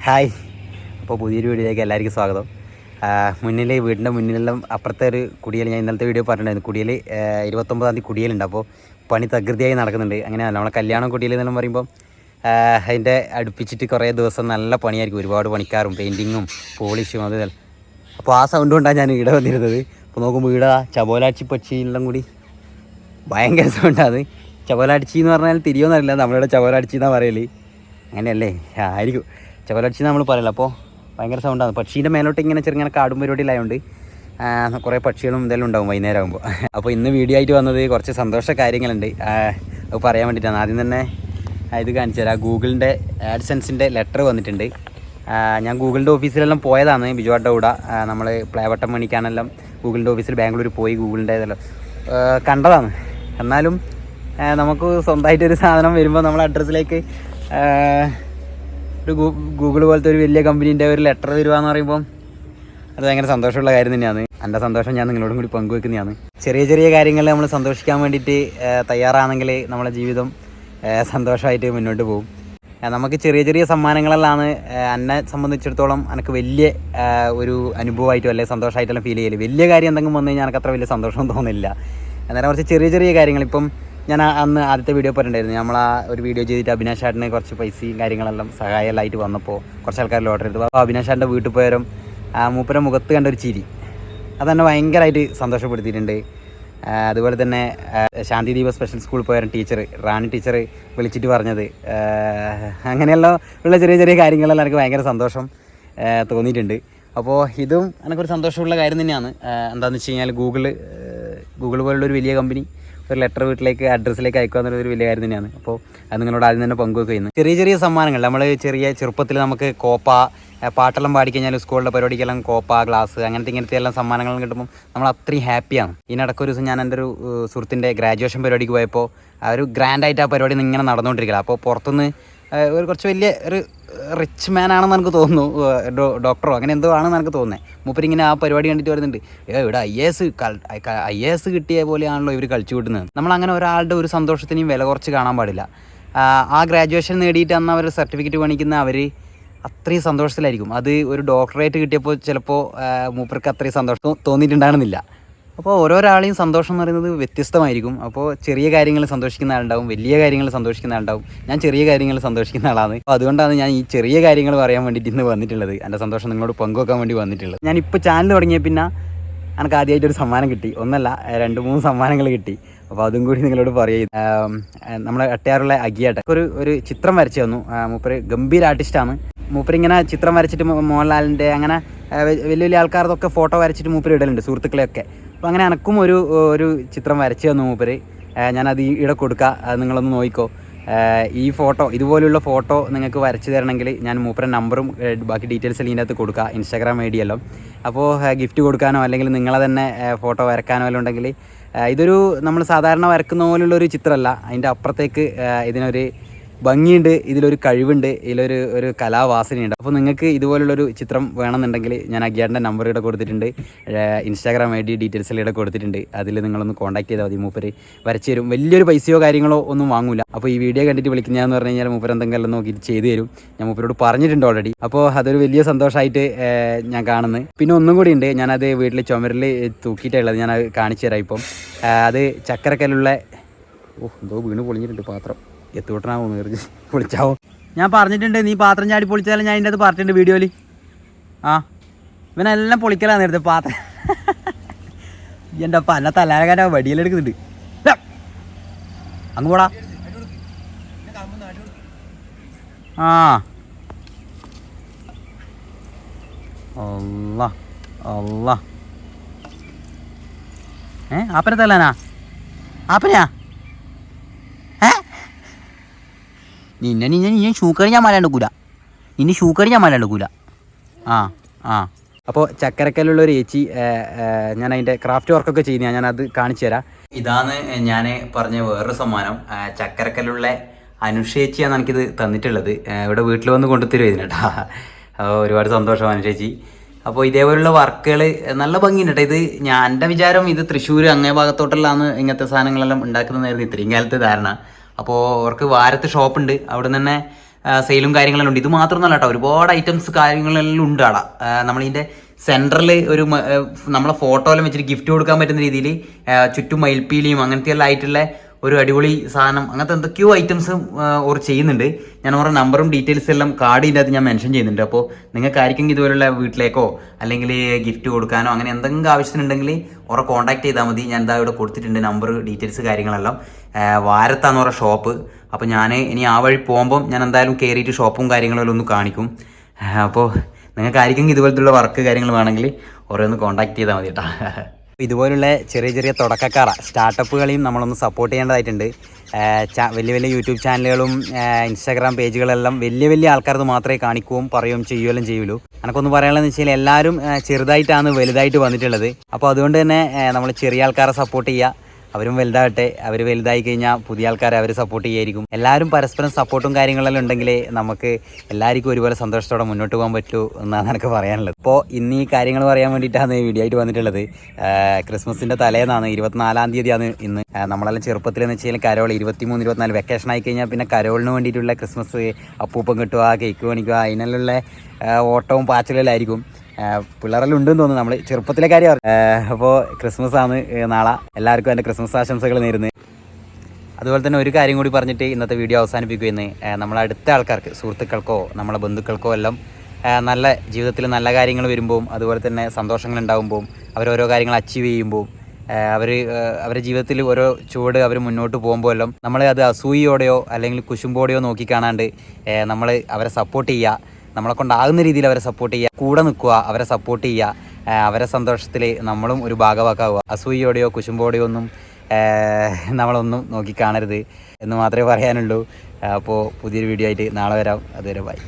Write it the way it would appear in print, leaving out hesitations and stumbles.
Hi. അപ്പോൾ പുതിയൊരു വീഡിയോയിലേക്ക് എല്ലാവർക്കും സ്വാഗതം. വീടിൻ്റെ മുന്നിലെല്ലാം അപ്പുറത്തെ ഒരു കുടിയിൽ ഞാൻ ഇന്നലത്തെ വീഡിയോ പറഞ്ഞിട്ടുണ്ടായിരുന്നു. കുടിയിൽ 29-ാം തീയതി കുടിയിലുണ്ട്. അപ്പോൾ പണി തകൃതിയായി നടക്കുന്നുണ്ട്. അങ്ങനെയല്ല നമ്മളെ കല്യാണം കുടിയിൽ എന്നെല്ലാം പറയുമ്പോൾ അതിൻ്റെ അടുപ്പിച്ചിട്ട് കുറേ ദിവസം നല്ല പണിയായിരിക്കും. ഒരുപാട് പണിക്കാരും പെയിൻറ്റിങ്ങും പോളിഷും അത്. അപ്പോൾ ആ സൗണ്ട് കൊണ്ടാണ് ഞാൻ ഇവിടെ വന്നിരുന്നത്. അപ്പോൾ നോക്കുമ്പോൾ ഇവിടെ ചപോലാച്ചി പക്ഷിയെല്ലാം കൂടി ഭയങ്കര സൗണ്ടാണ്. ചപോലാച്ചി എന്ന് പറഞ്ഞാൽ തിരിയോന്നറിയില്ല, നമ്മളിവിടെ ചപോലാച്ചി എന്നാണ് പറയൽ. അങ്ങനെയല്ലേ ആയിരിക്കും, ചപോലാച്ചി നമ്മൾ പറയില്ല. അപ്പോൾ ഭയങ്കര സൗണ്ടാണ്. പക്ഷീൻ്റെ മേലോട്ട് ഇങ്ങനെ ചെറുങ്ങനെ കാടും പരിപാടിയിലായതുകൊണ്ട് കുറേ പക്ഷികളും ഇതെല്ലാം ഉണ്ടാവും വൈകുന്നേരം ആകുമ്പോൾ. അപ്പോൾ ഇന്ന് വീഡിയോ ആയിട്ട് വന്നത് കുറച്ച് സന്തോഷ കാര്യങ്ങളുണ്ട്, അത് പറയാൻ വേണ്ടിയിട്ടാണ്. ആദ്യം തന്നെ ഇത് കാണിച്ചു തരാം. ഗൂഗിളിൻ്റെ ആഡ്സെൻസിൻ്റെ ലെറ്റർ വന്നിട്ടുണ്ട്. ഞാൻ ഗൂഗിളിൻ്റെ ഓഫീസിലെല്ലാം പോയതാണ് ബിജുവാട്ട കൂടെ. നമ്മൾ പ്ലേവട്ടം മണിക്കാനെല്ലാം ഗൂഗിളിൻ്റെ ഓഫീസിൽ ബാംഗ്ലൂർ പോയി ഗൂഗിളിൻ്റെ ഇതെല്ലാം കണ്ടതാണ്. എന്നാലും നമുക്ക് സ്വന്തമായിട്ടൊരു സാധനം വരുമ്പോൾ നമ്മളെ അഡ്രസ്സിലേക്ക് ഒരു ഗൂഗിൾ പോലത്തെ ഒരു വലിയ കമ്പനീൻ്റെ ഒരു ലെറ്റർ വരുവാന്ന് പറയുമ്പോൾ അത് ഭയങ്കര സന്തോഷമുള്ള കാര്യം തന്നെയാണ്. എൻ്റെ സന്തോഷം ഞാൻ നിങ്ങളോടും കൂടി പങ്കുവെക്കുന്നതാണ്. ചെറിയ ചെറിയ കാര്യങ്ങളിൽ നമ്മൾ സന്തോഷിക്കാൻ വേണ്ടിയിട്ട് തയ്യാറാണെങ്കിൽ നമ്മളെ ജീവിതം സന്തോഷമായിട്ട് മുന്നോട്ട് പോകും. നമുക്ക് ചെറിയ ചെറിയ സമ്മാനങ്ങളെല്ലാം എന്നെ സംബന്ധിച്ചിടത്തോളം എനിക്ക് വലിയ ഒരു അനുഭവമായിട്ടും അല്ലെങ്കിൽ സന്തോഷമായിട്ടെല്ലാം ഫീൽ ചെയ്യില്ല. വലിയ കാര്യം എന്തെങ്കിലും വന്നു കഴിഞ്ഞാൽ എനിക്ക് അത്ര വലിയ സന്തോഷം തോന്നില്ല. എന്നാലും കുറച്ച് ചെറിയ ചെറിയ കാര്യങ്ങൾ, ഇപ്പം ഞാൻ അന്ന് ആദ്യത്തെ വീഡിയോ പറഞ്ഞിട്ടുണ്ടായിരുന്നു, നമ്മൾ ഒരു വീഡിയോ ചെയ്തിട്ട് അഭിനാഷ് ചേട്ടന് കുറച്ച് പൈസയും കാര്യങ്ങളെല്ലാം സഹായമെല്ലാമായിട്ട് വന്നപ്പോൾ കുറച്ച് ആൾക്കാർ ഓർഡർ ചെയ്തു. അപ്പോൾ അഭിനാഷ് ചേട്ടൻ്റെ വീട്ടിൽ പോയാലും മൂപ്പര മുഖത്ത് കണ്ടൊരു ചിരി അതെന്നെ ഭയങ്കരമായിട്ട് സന്തോഷപ്പെടുത്തിയിട്ടുണ്ട്. അതുപോലെ തന്നെ ശാന്തിദീപ സ്പെഷ്യൽ സ്കൂളിൽ പോയ ടീച്ചർ റാണി ടീച്ചർ വിളിച്ചിട്ട് പറഞ്ഞത്, അങ്ങനെയുള്ള ഉള്ള ചെറിയ ചെറിയ കാര്യങ്ങളെല്ലാം എനിക്ക് ഭയങ്കര സന്തോഷം തോന്നിയിട്ടുണ്ട്. അപ്പോൾ ഇതും എനിക്കൊരു സന്തോഷമുള്ള കാര്യം തന്നെയാണ്. എന്താണെന്ന് വെച്ച് കഴിഞ്ഞാൽ ഗൂഗിൾ പോലുള്ളൊരു വലിയ കമ്പനി ഒരു ലെറ്റർ വീട്ടിലേക്ക് അഡ്രസ്സിലേക്ക് അയക്കുക എന്നുള്ളൊരു വലിയ കാര്യം തന്നെയാണ്. അപ്പോൾ അത് നിങ്ങളോട് ആദ്യം തന്നെ പങ്കുവെക്കുന്നു. ചെറിയ ചെറിയ സമ്മാനങ്ങൾ നമ്മൾ ചെറുപ്പത്തിൽ നമുക്ക് കോപ്പ, പാട്ടെല്ലാം പാടിക്കഴിഞ്ഞാൽ സ്കൂളിലെ പരിപാടിക്കെല്ലാം കോപ്പ, ഗ്ലാസ്, ഇങ്ങനത്തെ എല്ലാം സമ്മാനങ്ങളും കിട്ടുമ്പോൾ നമ്മൾ അത്രയും ഹാപ്പിയാണ്. ഇതിനിടയ്ക്ക് ഒരു ദിവസം ഞാൻ എൻ്റെ ഒരു സുഹൃത്തിൻ്റെ ഗ്രാജുവേഷൻ പരിപാടിക്ക് പോയപ്പോൾ ഒരു ഗ്രാൻഡായിട്ട് ആ പരിപാടി ഇങ്ങനെ നടന്നുകൊണ്ടിരിക്കില്ല. അപ്പോൾ പുറത്തുനിന്ന് ഒരു കുറച്ച് വലിയ ഒരു റിച്ച് മാൻ ആണെന്ന് എനിക്ക് തോന്നുന്നു, ഡോക്ടറോ അങ്ങനെ എന്തോ ആണെന്ന് എനിക്ക് തോന്നുന്നത്. മൂപ്പരിങ്ങനെ ആ പരിപാടി കണ്ടിട്ട് വരുന്നുണ്ട്, ഇവിടെ IAS കിട്ടിയ പോലെയാണല്ലോ ഇവർ കളിച്ചു കൂട്ടുന്നത്. നമ്മളങ്ങനെ ഒരാളുടെ ഒരു സന്തോഷത്തിനും വില കുറച്ച് കാണാൻ പാടില്ല. ആ ഗ്രാജുവേഷൻ നേടിയിട്ട് അന്ന് അവർ സർട്ടിഫിക്കറ്റ് പണിക്കുന്ന അവർ അത്രയും സന്തോഷത്തിലായിരിക്കും. അത് ഒരു ഡോക്ടറേറ്റ് കിട്ടിയപ്പോൾ ചിലപ്പോൾ മൂപ്പർക്ക് അത്രയും സന്തോഷം തോന്നിയിട്ടുണ്ടാകുന്നില്ല. അപ്പോൾ ഓരോരാളെയും സന്തോഷം എന്ന് പറയുന്നത് വ്യത്യസ്തമായിരിക്കും. അപ്പോൾ ചെറിയ കാര്യങ്ങൾ സന്തോഷിക്കുന്ന ആളുണ്ടാവും, വലിയ കാര്യങ്ങൾ സന്തോഷിക്കുന്ന ആളുണ്ടാവും. ഞാൻ ചെറിയ കാര്യങ്ങൾ സന്തോഷിക്കുന്ന ആളാണ്. അപ്പോൾ അതുകൊണ്ടാണ് ഞാൻ ഈ ചെറിയ കാര്യങ്ങൾ പറയാൻ വേണ്ടിയിട്ട് ഇന്ന് വന്നിട്ടുള്ളത്, എൻ്റെ സന്തോഷം നിങ്ങളോട് പങ്കുവെക്കാൻ വേണ്ടി വന്നിട്ടുള്ളത്. ഞാനിപ്പോൾ ചാനൽ തുടങ്ങിയ പിന്നെ എനിക്ക് ആദ്യമായിട്ടൊരു സമ്മാനം കിട്ടി, ഒന്നല്ല 2-3 സമ്മാനങ്ങൾ കിട്ടി. അപ്പോൾ അതും കൂടി നിങ്ങളോട് പറയുക. നമ്മളെ എട്ടയാറുള്ള അഗിയാട്ടെ ഒരു ചിത്രം വരച്ചു തന്നു. മൂപ്പര് ഗംഭീര ആർട്ടിസ്റ്റാണ്. മൂപ്പരിങ്ങനെ ചിത്രം വരച്ചിട്ട് മോഹൻലാലിൻ്റെ അങ്ങനെ വലിയ വലിയ ആൾക്കാർക്കൊക്കെ ഫോട്ടോ വരച്ചിട്ട് മൂപ്പര് ഇടലുണ്ട്, സുഹൃത്തുക്കളെയൊക്കെ. അപ്പോൾ അങ്ങനെ എനക്കും ഒരു ചിത്രം വരച്ചു തന്നു മൂപ്പര്. ഞാനത് ഇവിടെ കൊടുക്കാം, അത് നിങ്ങളൊന്ന് നോക്കിക്കോ. ഈ ഫോട്ടോ, ഇതുപോലുള്ള ഫോട്ടോ നിങ്ങൾക്ക് വരച്ച് തരണമെങ്കിൽ ഞാൻ മൂപ്പര നമ്പറും ബാക്കി ഡീറ്റെയിൽസ് ഇതിൻ്റെ അകത്ത് കൊടുക്കുക, ഇൻസ്റ്റാഗ്രാം ഐ ഡി എല്ലാം. അപ്പോൾ ഗിഫ്റ്റ് കൊടുക്കാനോ അല്ലെങ്കിൽ നിങ്ങളെ തന്നെ ഫോട്ടോ വരക്കാനോ എല്ലാം ഉണ്ടെങ്കിൽ, ഇതൊരു നമ്മൾ സാധാരണ വരക്കുന്ന പോലുള്ളൊരു ചിത്രമല്ല, അതിൻ്റെ അപ്പുറത്തേക്ക് ഇതിനൊരു ഭംഗിയുണ്ട്, ഇതിലൊരു കഴിവുണ്ട്, ഇതിലൊരു കലാവാസനയുണ്ട്. അപ്പോൾ നിങ്ങൾക്ക് ഇതുപോലുള്ളൊരു ചിത്രം വേണമെന്നുണ്ടെങ്കിൽ ഞാൻ അഗ്യാറിൻ്റെ നമ്പർ ഇവിടെ കൊടുത്തിട്ടുണ്ട്, ഇൻസ്റ്റാഗ്രാം ഐ ഡി ഡീറ്റെയിൽസ് ഇവിടെ കൊടുത്തിട്ടുണ്ട്. അതിൽ നിങ്ങളൊന്ന് കോൺടാക്ട് ചെയ്താൽ മതി, മൂപ്പര് വരച്ച് തരും. വലിയൊരു പൈസയോ കാര്യങ്ങളോ ഒന്നും വാങ്ങൂല. അപ്പോൾ ഈ വീഡിയോ കണ്ടിട്ട് വിളിക്കുന്നതെന്ന് പറഞ്ഞു കഴിഞ്ഞാൽ മൂപ്പര് എന്തെങ്കിലും നോക്കിയിട്ട് ചെയ്തു തരും. ഞാൻ മൂപ്പരോട് പറഞ്ഞിട്ടുണ്ട് ഓൾറെഡി. അപ്പോൾ അതൊരു വലിയ സന്തോഷമായിട്ട് ഞാൻ കാണുന്നത്. പിന്നെ ഒന്നും കൂടി ഉണ്ട്, ഞാനത് വീട്ടിൽ ചുമരിൽ തൂക്കിയിട്ടുള്ളത്, ഞാനത് കാണിച്ചു തരാം. ഇപ്പം അത് ചക്കരക്കല്ലുള്ള എന്തോ വീണ് പൊളിഞ്ഞിട്ടുണ്ട് പാത്രം, എത്തൂട്ടനാവോ നേർച്ച് പൊളിച്ചാവോ. ഞാൻ പറഞ്ഞിട്ടുണ്ട് നീ പാത്രം ചാടി പൊളിച്ചാലും ഞാൻ ഇതിൻ്റെ അത് പറഞ്ഞിട്ടുണ്ട് വീഡിയോയിൽ. ഇവനെല്ലാം പൊളിക്കലാണ് നേരത്തെ പാത്രം. എൻ്റെ അപ്പം എന്നെ തലാകാരൻ വടിയിലെടുക്കുന്നുണ്ട്. അങ്ങ് പോടാ. അല്ലാ അല്ലാ, ആപ്പനെ തല്ലാനാ? ആപ്പനെയാ? നിന്നെ ഷൂക്കറി ഞാൻ മലാണ്ടെക്കൂല, ഇനി ഷൂക്കറി ഞാൻ മലാണ്ടെക്കൂല. അപ്പോൾ ചക്കരക്കല്ലുള്ള ഒരു ചേച്ചി, ഞാൻ അതിൻ്റെ ക്രാഫ്റ്റ് വർക്കൊക്കെ ചെയ്യുന്ന, ഞാനത് കാണിച്ചു തരാം. ഇതാണ് ഞാൻ പറഞ്ഞ വേറൊരു സമ്മാനം. ചക്കരക്കല്ലുള്ള അനുഷേച്ചിയാണ് എനിക്കിത് തന്നിട്ടുള്ളത്. ഇവിടെ വീട്ടിൽ വന്ന് കൊണ്ടുത്തരും ഇതിനേട്ടാ. ഒരുപാട് സന്തോഷം അനുഷേച്ചി. അപ്പോൾ ഇതേപോലുള്ള വർക്കുകൾ നല്ല ഭംഗിയുണ്ട് കേട്ടോ. ഇത് എൻ്റെ വിചാരം ഇത് തൃശ്ശൂർ അങ്ങേ ഭാഗത്തോട്ടുള്ളതാണ് ഇങ്ങനത്തെ സാധനങ്ങളെല്ലാം ഉണ്ടാക്കുന്നതായിരുന്നു ഇത്രയും കാലത്ത് ധാരണ. അപ്പോൾ അവർക്ക് വാരത്ത് ഷോപ്പുണ്ട്, അവിടെ നിന്ന് തന്നെ സെയിലും കാര്യങ്ങളെല്ലാം ഉണ്ട്. ഇത് മാത്രമൊന്നുമല്ല കേട്ടോ, ഒരുപാട് ഐറ്റംസ് കാര്യങ്ങളെല്ലാം ഉണ്ട് അവിടെ. നമ്മളിതിൻ്റെ സെൻറ്ററിൽ ഒരു നമ്മളെ ഫോട്ടോയെല്ലാം വെച്ചിട്ട് ഗിഫ്റ്റ് കൊടുക്കാൻ പറ്റുന്ന രീതിയിൽ ചുറ്റും മയിൽപ്പീലിയും അങ്ങനത്തെ എല്ലാം ആയിട്ടുള്ള ഒരു അടിപൊളി സാധനം, അങ്ങനത്തെ എന്തൊക്കെയോ ഐറ്റംസ് ഓർ ചെയ്യുന്നുണ്ട്. ഞാൻ ഓരോ നമ്പറും ഡീറ്റെയിൽസ് എല്ലാം കാർഡിൻ്റെ അത് ഞാൻ മെൻഷൻ ചെയ്യുന്നുണ്ട്. അപ്പോൾ നിങ്ങൾക്ക് ആർക്കെങ്കിലും ഇതുപോലുള്ള വീട്ടിലേക്കോ അല്ലെങ്കിൽ ഗിഫ്റ്റ് കൊടുക്കാനോ അങ്ങനെ എന്തെങ്കിലും ആവശ്യത്തിനുണ്ടെങ്കിൽ ഓരോ കോൺടാക്ട് ചെയ്താൽ മതി. ഞാൻ എന്താ ഇവിടെ കൊടുത്തിട്ടുണ്ട് നമ്പർ ഡീറ്റെയിൽസ് കാര്യങ്ങളെല്ലാം. വാരത്താന്ന് പറഞ്ഞ ഷോപ്പ്. അപ്പോൾ ഞാൻ ഇനി ആ വഴി പോകുമ്പം ഞാൻ എന്തായാലും കയറിയിട്ട് ഷോപ്പും കാര്യങ്ങളെല്ലാം ഒന്ന് കാണിക്കും. അപ്പോൾ നിങ്ങൾക്ക് ആർക്കെങ്കിലും ഇതുപോലത്തുള്ള വർക്ക് കാര്യങ്ങൾ വേണമെങ്കിൽ ഓരോന്ന് കോൺടാക്ട് ചെയ്താൽ മതി കേട്ടോ. ഇതുപോലുള്ള ചെറിയ ചെറിയ തുടക്കക്കാർ സ്റ്റാർട്ടപ്പുകളെയും നമ്മളൊന്ന് സപ്പോർട്ട് ചെയ്യേണ്ടതായിട്ടുണ്ട്. വലിയ വലിയ യൂട്യൂബ് ചാനലുകളും ഇൻസ്റ്റാഗ്രാം പേജുകളെല്ലാം വലിയ വലിയ ആൾക്കാരത് മാത്രമേ കാണിക്കുകയും പറയുകയും ചെയ്യുകയും ചെയ്യുള്ളൂ. എനിക്കൊന്ന് പറയാനുള്ളതെന്ന് വെച്ചാൽ എല്ലാവരും ചെറുതായിട്ടാണ് വലുതായിട്ട് വന്നിട്ടുള്ളത്. അപ്പോൾ അതുകൊണ്ട് തന്നെ നമ്മൾ ചെറിയ ആൾക്കാരെ സപ്പോർട്ട് ചെയ്യുക. അവരും വലുതാകട്ടെ. അവർ വലുതായി കഴിഞ്ഞാൽ പുതിയ ആൾക്കാരെ അവർ സപ്പോർട്ട് ചെയ്യായിരിക്കും. എല്ലാവരും പരസ്പരം സപ്പോർട്ടും കാര്യങ്ങളെല്ലാം ഉണ്ടെങ്കിൽ നമുക്ക് എല്ലാവർക്കും ഒരുപോലെ സന്തോഷത്തോടെ മുന്നോട്ട് പോകാൻ പറ്റൂ എന്നാണ് എനിക്ക് പറയാനുള്ളത്. അപ്പോൾ ഇന്ന് ഈ കാര്യങ്ങൾ പറയാൻ വേണ്ടിയിട്ടാണ് ഈ വീഡിയോ ആയിട്ട് വന്നിട്ടുള്ളത്. ക്രിസ്മസിൻ്റെ തലേന്നാണ്, 24-ാം തീയതിയാണ് ഇന്ന്. നമ്മളെല്ലാം ചെറുപ്പത്തിലെന്ന് വെച്ചാൽ കരോൾ 23, 24 വെക്കേഷൻ ആയി കഴിഞ്ഞാൽ പിന്നെ കരോളിന് വേണ്ടിയിട്ടുള്ള ക്രിസ്മസ് അപ്പൂപ്പം കിട്ടുക, കേക്ക് മേടിക്കുക, അതിനുള്ള ഓട്ടവും പാച്ചിലെല്ലാം ആയിരിക്കും. പിള്ളേരെല്ലാം ഉണ്ടെന്ന് തോന്നുന്നു. നമ്മൾ ചെറുപ്പത്തിലെ കാര്യം. അപ്പോൾ ക്രിസ്മസ് ആണ് നാളെ. എല്ലാവർക്കും എൻ്റെ ക്രിസ്മസ് ആശംസകൾ നേരുന്നു. അതുപോലെ തന്നെ ഒരു കാര്യം കൂടി പറഞ്ഞിട്ട് ഇന്നത്തെ വീഡിയോ അവസാനിപ്പിക്കുമെന്ന്, നമ്മളെ അടുത്ത ആൾക്കാർക്ക്, സുഹൃത്തുക്കൾക്കോ നമ്മളെ ബന്ധുക്കൾക്കോ എല്ലാം നല്ല ജീവിതത്തിൽ നല്ല കാര്യങ്ങൾ വരുമ്പോൾ, അതുപോലെ തന്നെ സന്തോഷങ്ങൾ ഉണ്ടാകുമ്പോൾ, അവരോരോ കാര്യങ്ങൾ അച്ചീവ് ചെയ്യുമ്പോൾ, അവരുടെ ജീവിതത്തിൽ ഓരോ ചുവട് അവർ മുന്നോട്ട് പോകുമ്പോൾ എല്ലാം നമ്മൾ അത് അസൂയയോടെയോ അല്ലെങ്കിൽ കുശുമ്പോടെയോ നോക്കി കാണാണ്ട് നമ്മൾ അവരെ സപ്പോർട്ട് ചെയ്യുക. നമ്മളെ കൊണ്ടാകുന്ന രീതിയിൽ അവരെ സപ്പോർട്ട് ചെയ്യുക, കൂടെ നിൽക്കുക, അവരെ സപ്പോർട്ട് ചെയ്യുക. അവരെ സന്തോഷത്തിൽ നമ്മളും ഒരു ഭാഗവാക്കാവുക. അസൂയയോടെയോ കുശുമ്പോടെയോ ഒന്നും നമ്മളൊന്നും നോക്കി കാണരുത് എന്ന് മാത്രമേ പറയാനുള്ളൂ. അപ്പോൾ പുതിയൊരു വീഡിയോ ആയിട്ട് നാളെ വരാം. അതുവരെ ബൈ.